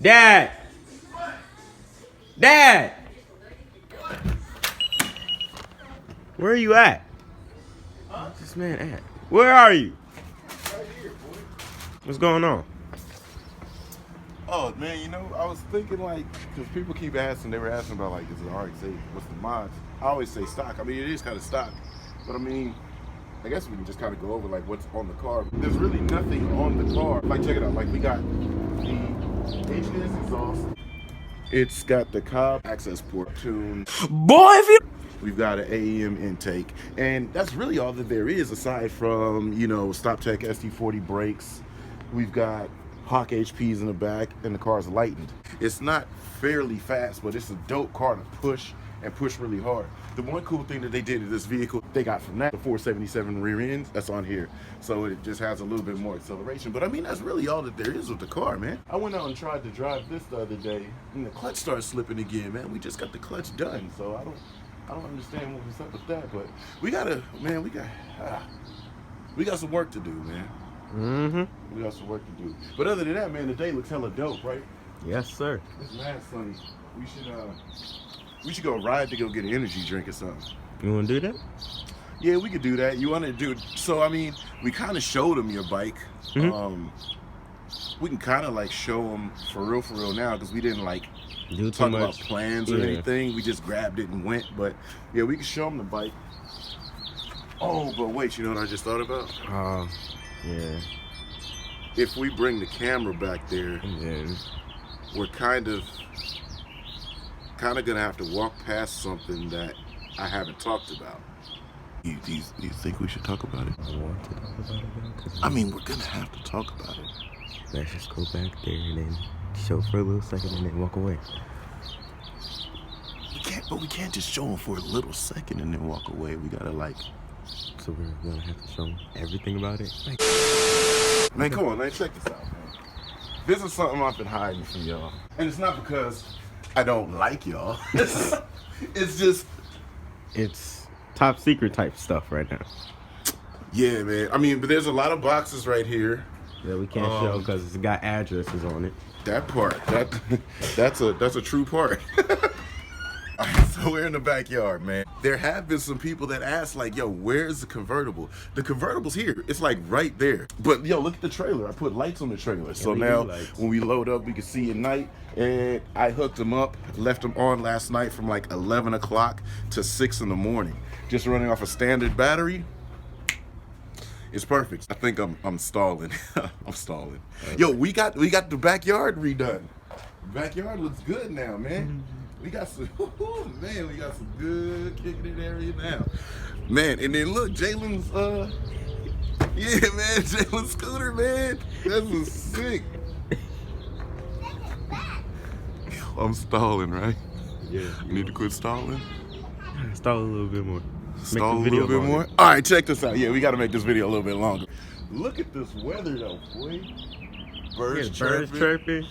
Dad! Dad! Where are you at? Where's this man at? Where are you? Right here, boy. What's going on? Oh man, I was thinking like, because people keep asking, they were asking about like, is it RX-8? What's the mods? I always say stock. I mean, it is kind of stock, but I mean, I guess we can just kind of go over like what's on the car. There's really nothing on the car. Like check it out. Like we got the HDS exhaust. It's got the Cobb access port tune. Boy, if you... We've got an AEM intake, and that's really all that there is aside from, StopTech ST40 brakes. We've got Hawk HPs in the back, and the car's lightened. It's not fairly fast, but it's a dope car to push and push really hard. The one cool thing that they did in this vehicle, they got from that, the 477 rear ends, that's on here. So it just has a little bit more acceleration. But I mean, that's really all that there is with the car, man. I went out and tried to drive this the other day, and the clutch started slipping again, man. We just got the clutch done, so I don't understand what was up with that, but we got some work to do, man. Mm-hmm. We got some work to do. But other than that, man, the day looks hella dope, right? Yes, sir. It's mad sunny. We should go ride to go get an energy drink or something. You want to do that? Yeah, we could do that. You want to do? So I mean, we kind of showed them your bike. Mm-hmm. We can kind of like show them for real now, because we didn't like Do talk too about much. plans or anything. We just grabbed it and went. But yeah, we can show them the bike. Oh, but wait, you know what I just thought about? Yeah. If we bring the camera back there, Yeah. we're kind of gonna have to walk past something that I haven't talked about. You think we should talk about it? I want to talk about it now. I mean, we're gonna have to talk about it. Let's just go back there and then show for a little second and then walk away. We can't just show them for a little second and then walk away. We gotta like. So we're gonna have to show them everything about it. Man, come on, man, check this out, man. This is something I've been hiding from y'all, and it's not because I don't like y'all. It's just. It's top secret type stuff right now. Yeah, man. I mean, but there's a lot of boxes right here. Yeah, we can't show because it's got addresses on it. That part, that's a true part. All right, so we're in the backyard, man. There have been some people that ask, like, yo, where's the convertible? The convertible's here. It's like right there. But yo, look at the trailer. I put lights on the trailer. So now when we load up, we can see at night. And I hooked them up, left them on last night from like 11 o'clock to 6 in the morning. Just running off a standard battery. It's perfect. I think I'm stalling. I'm stalling. Okay. Yo, we got the backyard redone. Backyard looks good now, man. We got some, man, we got some good kicking in area now. Man, and then look, Jalen's, yeah, man, Jalen's scooter, man. This is sick. I'm stalling, right? Yeah. You need to quit stalling? Stall a little bit more. Stall a little bit more? All right, check this out. Yeah, we got to make this video a little bit longer. Look at this weather, though, boy. Birds chirping.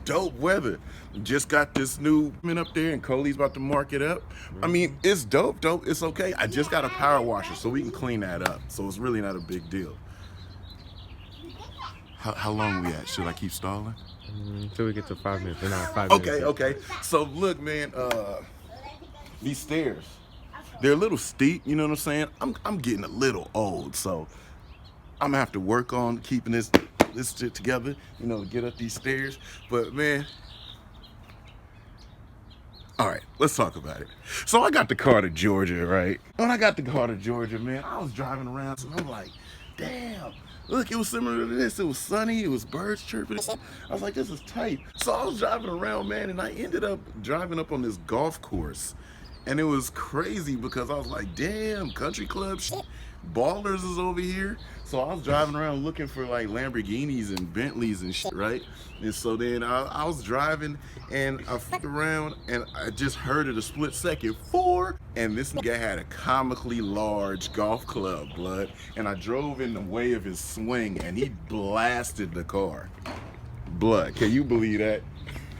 Dope weather. Just got this new up there, and Coley's about to mark it up. I mean, it's dope. It's okay. I just got a power washer, so we can clean that up. So it's really not a big deal. How long we at? Should I keep stalling? Until we get to 5 minutes. No, 5 minutes. Okay. So look, man, these stairs, they're a little steep, you know what I'm saying? I'm getting a little old, so I'm gonna have to work on keeping this shit together, to get up these stairs. But man, all right, let's talk about it. So I got the car to Georgia, right? When I got the car to Georgia, man, I was driving around, and I'm like, damn. Look, it was similar to this. It was sunny. It was birds chirping. I was like, this is tight. So I was driving around, man, and I ended up driving up on this golf course. And it was crazy because I was like, damn, country club shit. Ballers is over here. So I was driving around looking for like Lamborghinis and Bentleys and shit, right? And so then I was driving and I flipped around and I just heard it a split second, 4. And this guy had a comically large golf club, blood. And I drove in the way of his swing and he blasted the car. Blood, can you believe that?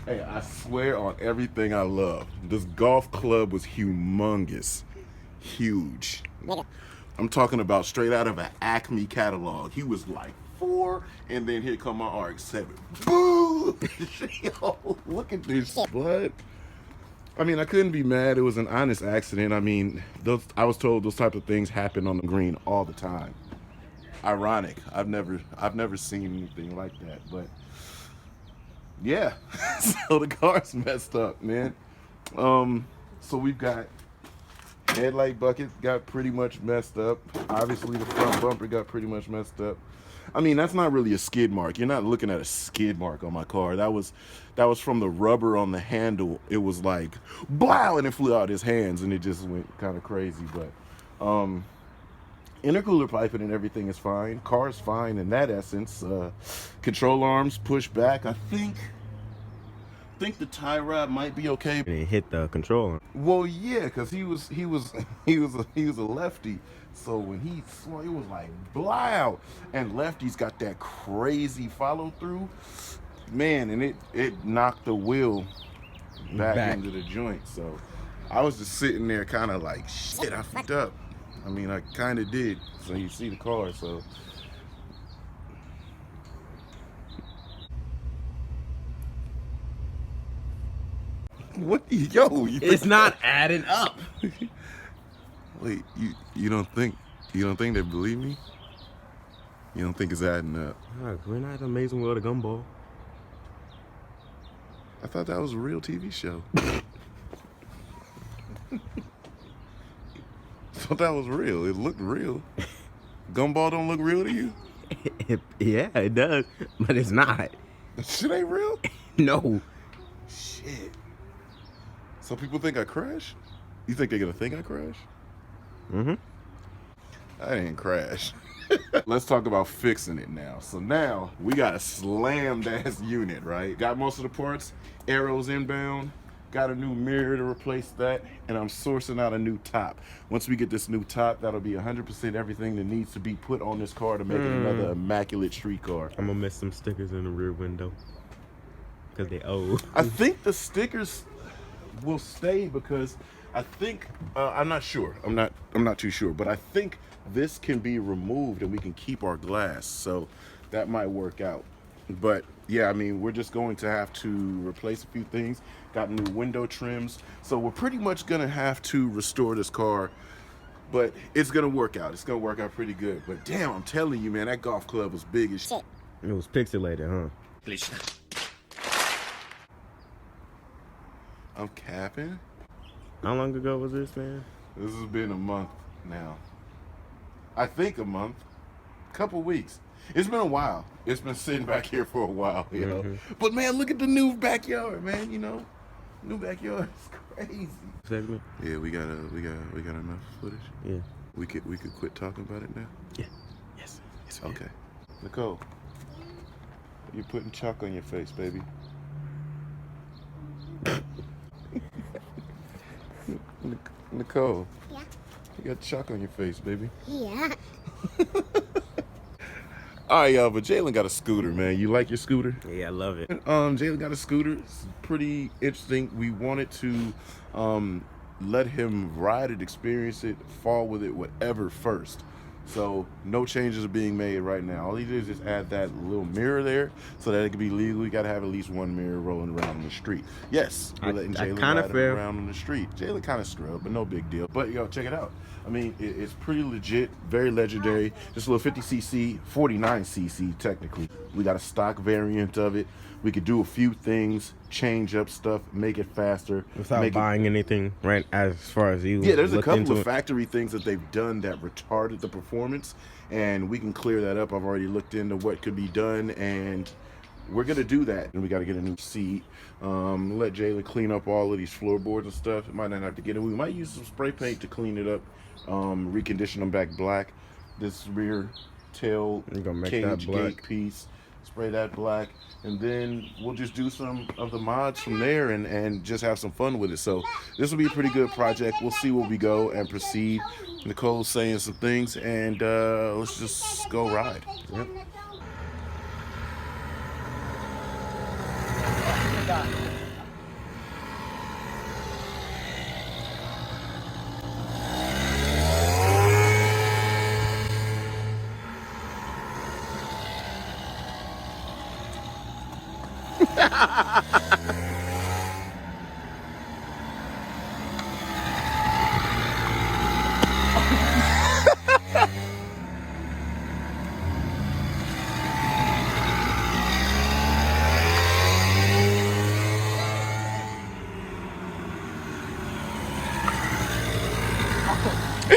Hey, I swear on everything I love, this golf club was humongous. Huge. I'm talking about straight out of an Acme catalog. He was like 4, and then here come my RX-7. Boom! Yo, look at this blood. I mean, I couldn't be mad. It was an honest accident. I mean, I was told those type of things happen on the green all the time. Ironic. I've never seen anything like that. But yeah, so the car's messed up, man. So we've got headlight bucket got pretty much messed up. Obviously, the front bumper got pretty much messed up. I mean, that's not really a skid mark. You're not looking at a skid mark on my car. That was from the rubber on the handle. It was like, blow, and it flew out his hands, and it just went kind of crazy. But intercooler piping and everything is fine. Car's fine in that essence. Control arms push back. I think the tie rod might be okay. And it hit the controller. Well, yeah, because he was a lefty. So when he swung, it was like blow, and lefty's got that crazy follow through, man, and it knocked the wheel back into the joint. So I was just sitting there, kind of like, shit, I fucked up. I mean, I kind of did. So you see the car, so. What? Yo, It's not adding up. Wait, you don't think they believe me? You don't think it's adding up? We're not Amazing World of Gumball. I thought that was a real TV show. I thought that was real. It looked real. Gumball don't look real to you? Yeah, it does, but it's not. That shit ain't real? No. Shit. So people think I crashed? You think they're gonna think I crashed? Mm-hmm. I didn't crash. Let's talk about fixing it now. So now we got a slammed ass unit, right? Got most of the parts, arrows inbound, got a new mirror to replace that, and I'm sourcing out a new top. Once we get this new top, that'll be 100% everything that needs to be put on this car to make it another immaculate street car. I'm gonna miss some stickers in the rear window because they old. I think the stickers will stay because I think I'm not sure. I'm not too sure, but I think this can be removed and we can keep our glass, so that might work out. But yeah, I mean, we're just going to have to replace a few things. Got new window trims, so we're pretty much gonna have to restore this car, but it's gonna work out. It's gonna work out pretty good. But damn, I'm telling you, man, that golf club was big as shit. It was pixelated, huh? I'm capping. How long ago was this, man? This has been a month now. I think a month, couple weeks. It's been a while. It's been sitting back here for a while, you know. But man, look at the new backyard, man. You know, new backyard is crazy. Segment. Yeah, we got enough footage. Yeah. We could quit talking about it now. Yeah. Yes. Yes. Okay. Nicole, you're putting chalk on your face, baby. Nicole. Yeah. You got chalk on your face, baby. Yeah. All right, y'all, but Jalen got a scooter, man. You like your scooter? Yeah, I love it. Jalen got a scooter. It's pretty interesting. We wanted to let him ride it, experience it, fall with it, whatever first. So no changes are being made right now. All he did is just add that little mirror there so that it can be legal. You got to have at least one mirror rolling around on the street. Yes, we're letting Jalen ride it around on the street. Jalen kind of scrubbed, but no big deal. But yo, check it out. I mean, it's pretty legit, very legendary. Just a little 50cc, 49cc technically. We got a stock variant of it. We could do a few things, change up stuff, make it faster. Without buying anything, right, as far as you Yeah, there's a couple of factory things that they've done that retarded the performance, and we can clear that up. I've already looked into what could be done, and we're going to do that. And we got to get a new seat. Let Jayla clean up all of these floorboards and stuff. It might not have to get it. We might use some spray paint to clean it up, recondition them back black. This rear tail cage gate piece, spray that black, and then we'll just do some of the mods from there and just have some fun with it. So this will be a pretty good project. We'll see where we go and proceed. Nicole's saying some things, and let's just go ride. Yep.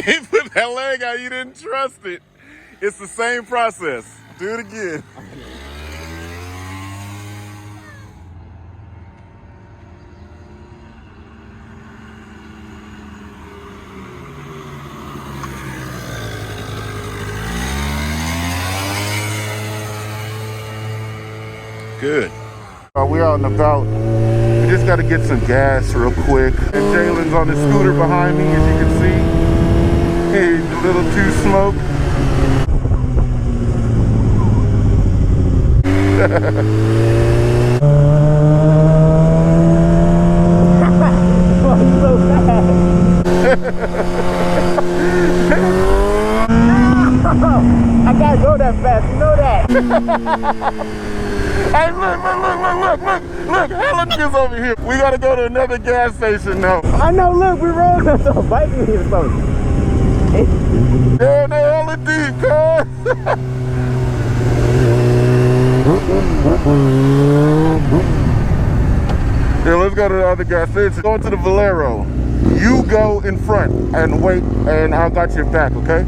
He put that leg out, you didn't trust it. It's the same process. Do it again. Good. We're out and about. We just got to get some gas real quick. And Jalen's on the scooter behind me, as you can see. He's a little too smoked. I can't go that fast, you know that. Hey, look, hella niggas over here. We gotta go to another gas station now. I know, look, we rolled up to a bike here or something. Yeah, they hella deep, cuz. Yeah, let's go to the other gas station. Going to the Valero. You go in front and wait, and I got your back, okay?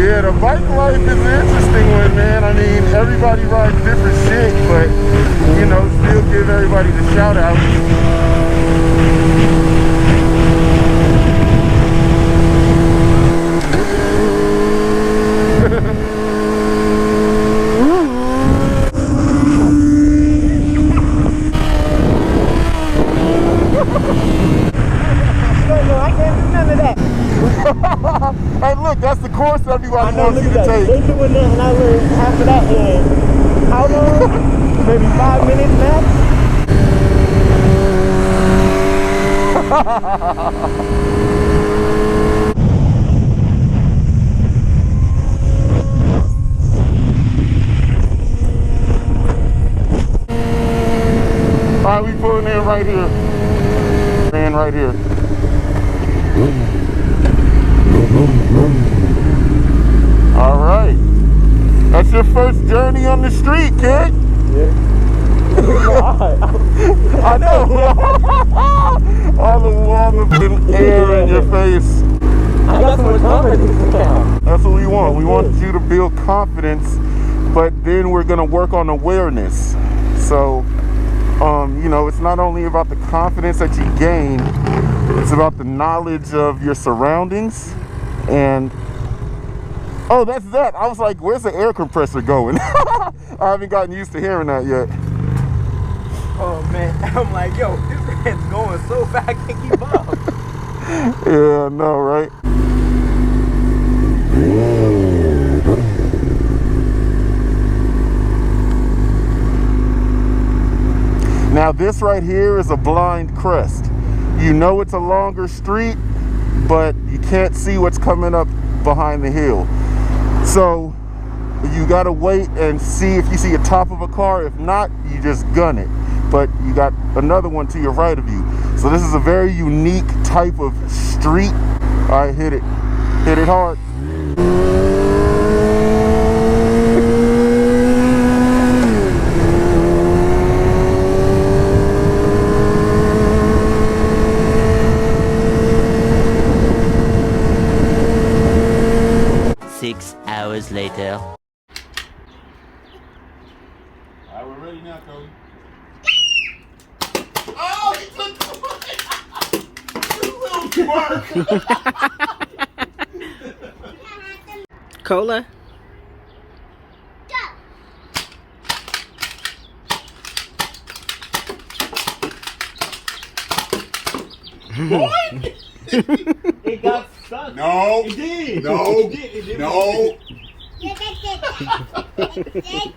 Yeah, the bike life is an interesting one, man. I mean, everybody rides different shit, but, you know, still give everybody the shout out. I can't do none of that. Hey, look, that's the course everybody wants you to take. They doing that and I learned half of that in how long? Maybe 5 minutes max? All right, we pulling in right here. In right here. All right. That's your first journey on the street, kid. Yeah. I know. All the warmth and air in your face. I got so much confidence now. That's what we want. We want you to build confidence, but then we're going to work on awareness. So, you know, it's not only about the confidence that you gain, it's about the knowledge of your surroundings. And oh, that's that. I was like, where's the air compressor going? I haven't gotten used to hearing that yet. Oh man, I'm like, yo, this man's going so fast, I can't keep up. Yeah, I know, right? Now this right here is a blind crest. You know it's a longer street, but you can't see what's coming up behind the hill. So you gotta wait and see if you see the top of a car. If not, you just gun it. But you got another one to your right of you. So this is a very unique type of street. All right, hit it. Hit it hard. 6 hours later. All right, we're ready now, Cody. Oh, he took the you little spark. Cola. What? It got stuck. No. It did. No. It did. No. It did.